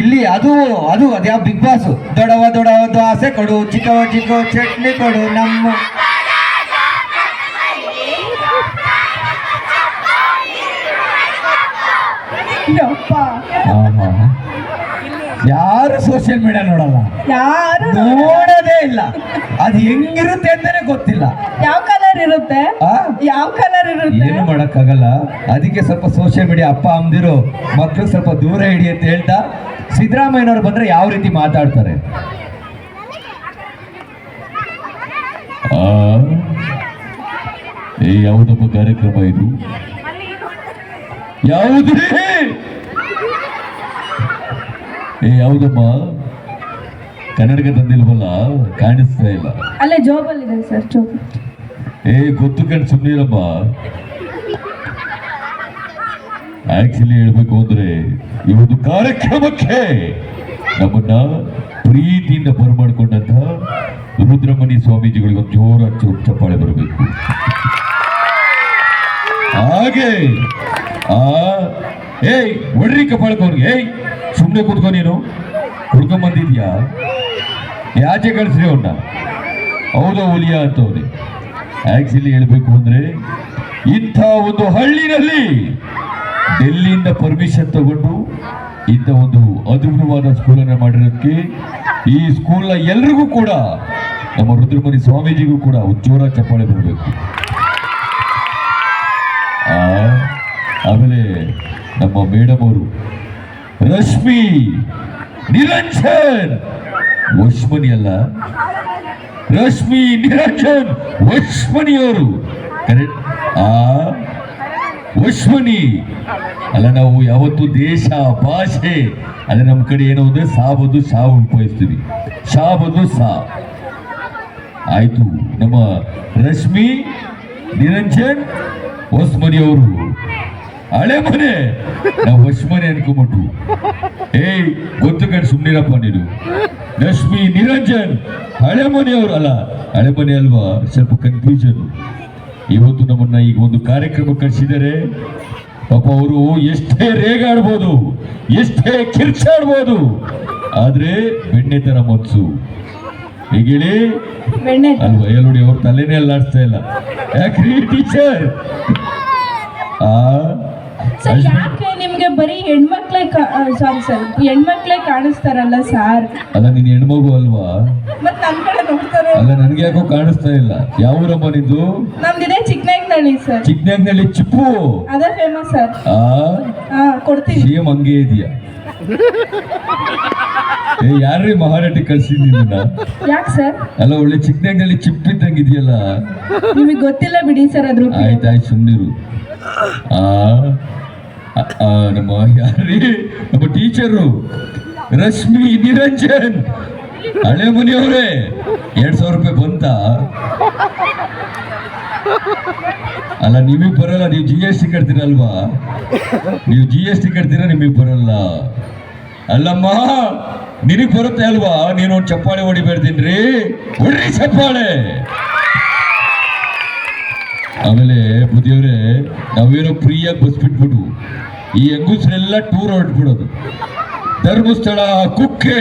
ಇಲ್ಲಿ ಅದು ಅದು ಅದ್ಯಾವ ಬಿಗ್ ಬಾಸ್ ದೊಡವ ದೊಡವ ದೋಸೆ ಕೊಡು, ಚಿಕ್ಕವ ಚಿಕ್ಕವ ಚಟ್ನಿ ಕೊಡು, ನಮ್ಮ ಯಾರು ಸೋಷಿಯಲ್ ಮೀಡಿಯಾ ನೋಡಲ್ಲ, ಯಾರು ನೋಡೋದೇ ಇಲ್ಲ. ಅದು ಹೆಂಗಿರುತ್ತೆ ಅಂತಾನೆ ಗೊತ್ತಿಲ್ಲ. ಯಾವ ಕಲರ್ ಇರುತ್ತೆ, ಯಾವ ಕಲರ್ ಇರುತ್ತೆ ಏನು ಮಾಡಕ್ಕಾಗಲ್ಲ. ಅದಕ್ಕೆ ಸ್ವಲ್ಪ ಸೋಷಿಯಲ್ ಮೀಡಿಯಾ ಅಪ್ಪ ಅಮ್ದಿರು ಮಕ್ಕಳು ಸ್ವಲ್ಪ ದೂರ ಇಡಿ ಅಂತ ಹೇಳ್ತಾ, ಸಿದ್ದರಾಮಯ್ಯನವ್ರು ಬಂದ್ರೆ ಯಾವ ರೀತಿ ಮಾತಾಡ್ತಾರೆ. ಯಾವುದಪ್ಪ ಕಾರ್ಯಕ್ರಮ ಇದು, ಯಾವುದು ಯಾವುದಮ್ಮ ಕನ್ನಡಕ್ಕೆ ತಂದಿಲ್ವಲ್ಲ, ಕಾಣಿಸ್ತಾ ಇಲ್ಲ. ಅಲ್ಲೇ ಜಾಬಲ್ಲಿ ಇದೆ ಸರ್, ಜಾಬ್. ಗೊತ್ತು ಕಣ್, ಸುಮ್ಮನಿರಮ್ಮ. ಆಕ್ಚುಲಿ ಹೇಳ್ಬೇಕು ಅಂದ್ರೆ ಈ ಒಂದು ಕಾರ್ಯಕ್ರಮಕ್ಕೆ ನಮ್ಮನ್ನ ಪ್ರೀತಿಯಿಂದ ಬರಮಾಡ್ಕೊಂಡಂತಹ ರುದ್ರಮಣಿ ಸ್ವಾಮೀಜಿಗಳಿಗೆ ಒಂದು ಜೋರ ಚಪ್ಪಾಳೆ ಬರಬೇಕು. ಹಾಗೆ ಒಡ್ರಿ ಕಪಾಳಕವ್ರಿಗೆ, ಸುಮ್ಮನೆ ಕುಡ್ಕೊ, ನೀನು ಕುಡ್ಕೊಂಡ್ ಬಂದಿದ್ಯಾ, ಯಾಚೆ ಕಳಿಸ್ರಿ ಅವನ್ನ, ಹೌದಾ ಹುಲಿಯ ಅಂತವ್ರೆ. ಆಕ್ಚುಲಿ ಹೇಳ್ಬೇಕು ಅಂದ್ರೆ ಇಂಥ ಒಂದು ಹಳ್ಳಿನಲ್ಲಿ ಡೆಲ್ಲಿಯಿಂದ ಪರ್ಮಿಷನ್ ತಗೊಂಡು ಇಂಥ ಒಂದು ಅದ್ಭುತವಾದ ಸ್ಕೂಲನ್ನು ಮಾಡಿರೋದಕ್ಕೆ ಈ ಸ್ಕೂಲ್ನ ಎಲ್ರಿಗೂ ಕೂಡ, ನಮ್ಮ ರುದ್ರಮಣಿ ಸ್ವಾಮೀಜಿಗೂ ಕೂಡ ಜೋರ ಚಪ್ಪಾಳೆ ಬರಬೇಕು. ಆಮೇಲೆ ನಮ್ಮ ಮೇಡಮ್ ಅವರು ರಶ್ಮಿ ನಿರಂಜನ್ ವಶ್ಮನಿ ಅಲ್ಲ, ರಶ್ಮಿ ನಿರಂಜನ್ ವಶ್ಮನಿ ಅವರು ಕರೆಕ್ಟ್. ವಶ್ಮನಿ ಅಲ್ಲ, ನಾವು ಯಾವತ್ತು ದೇಶ ಭಾಷೆ ಅದೇ ನಮ್ಮ ಕಡೆ ಏನೋ ಅಂದ್ರೆ ಸಾ ಬದ್ದು ಸಾ ಉಪಯೋಗಿಸ್ತೀವಿ, ಶಾ ಬದ್ದು ಸಾ ಆಯ್ತು. ನಮ್ಮ ರಶ್ಮಿ ನಿರಂಜನ್ ವಸ್ಮನಿ ಅವರು ಹಳೆ ಮನೆ, ನಾವು ವಶ್ಮನೆ ಅನ್ಕೊಂಬಿಟ್ಟು. ಗೊತ್ತು ಕಣ್, ಸುಮ್ಮನಿರಪ್ಪ ನೀನು. ರಶ್ಮಿ ನಿರಂಜನ್ ಹಳೆ ಮನೆಯವರು ಅಲ್ಲ, ಹಳೆ ಮನೆ ಅಲ್ವಾ, ಸ್ವಲ್ಪ ಕನ್ಫ್ಯೂಷನ್. ಇವತ್ತು ನಮ್ಮನ್ನ ಈಗ ಒಂದು ಕಾರ್ಯಕ್ರಮ ಕಳಿಸಿದ್ದಾರೆ. ಪಾಪ ಅವರು ಎಷ್ಟೇ ರೇಗಾಡ್ಬೋದು, ಎಷ್ಟೇ ಕಿರ್ಚಾಡ್ಬೋದು, ಆದ್ರೆ ಬೆಣ್ಣೆ ತರ ಮನ್ಸು. ಹೀಗೇಳಿ ಅಲ್ವಾ, ನೋಡಿ ಅವ್ರ ತಲೆನೇ ಅಲ್ಲಾಡ್ಸ್ತಾ ಇಲ್ಲ. ಯಾಕ್ರಿ ಟೀಚರ್? ಯಾಕೆ ನಿಮ್ಗೆ ಬರೀ ಹೆಣ್ಮಕ್ಳೇ ಸಾರಿ ಸರ್, ಹೆಣ್ಮಕ್ಳೇ ಕಾಣಿಸ್ತಾರಲ್ಲ ಸಾರ್? ಅಲ್ಲ, ನೀನ್ ಹೆಣ್ಮಗು ಅಲ್ವಾ, ಮತ್ ನಮ್ ಕಡೆ ನೋಡ್ತಾರೆ. ಅಲ್ಲ, ನನ್ಗೆ ಯಾಕೋ ಕಾಣಿಸ್ತಾ ಇಲ್ಲ. ಯಾವ ಊರಮ್ಮ ನಿಂದು? ನಮ್ದಿದೆ ಚಿಕ್ಕನಾಗ್ನಳ್ಳಿ ಸರ್. ಚಿಕ್ಕನಾಗ್ನಳ್ಳಿ ಚಿಪ್ಪು ಅದೇ ಫೇಮಸ್ ಸರ್. ಕೊಡ್ತೀವಿ. ಸೇಮ್ ಹಂಗೆ ಇದೆಯಾ? ಯಾರ್ರೀ ಮಹಾನಟಿ ಕಳ್ಸಿದ್ದೀನ? ಯಾಕೆ ಸರ್? ಅಲ್ಲ, ಒಳ್ಳೆ ಚಿಕ್ಕನಾಗ್ನಳ್ಳಿ ಚಿಪ್ ಇದ್ದಂಗಿದೆಯಲ್ಲ. ನಿಮಗೆ ಗೊತ್ತಿಲ್ಲ ಬಿಡಿ ಸರ್ ಅದ್ರ. ಆಯ್ತಾಯ್ತು, ಸುಮ್ಮನಿರು. ನಮ್ಮ ಯಾರೀ ನಮ್ಮ ಟೀಚರು ರಶ್ಮಿ ನಿರಂಜನ್ ಹಳೆ ಮನೆಯವರೇ, 2,000 ರೂಪಾಯಿ ಬಂತ? ಅಲ್ಲ, ನಿಮಗ್ ಬರಲ್ಲ, ನೀವು GST ಕಟ್ತೀರಲ್ವಾ, ನೀವು GST ಕಟ್ತೀರ, ನಿಮಗ್ ಬರಲ್ಲ. ಅಲ್ಲಮ್ಮ, ನಿನಗ್ ಬರುತ್ತೆ ಅಲ್ವಾ, ನೀನು ಒಂದು ಚಪ್ಪಾಳೆ ಹೊಡಿಬೇಡ್ತೀನ್ರಿ, ಹೊಡ್ರಿ ಚಪ್ಪಾಳೆ. ಆಮೇಲೆ ಬುದ್ಧಿಯವ್ರೆ, ನಾವೇನೋ ಫ್ರೀಯಾಗಿ ಬಸ್ ಬಿಟ್ಬಿಟ್ಟು ಈ ಹೆಂಗಸ್ರೆಲ್ಲ ಟೂರ್ ಹೊರಟ್ಬಿಡೋದು. ಧರ್ಮಸ್ಥಳ, ಕುಕ್ಕೆ,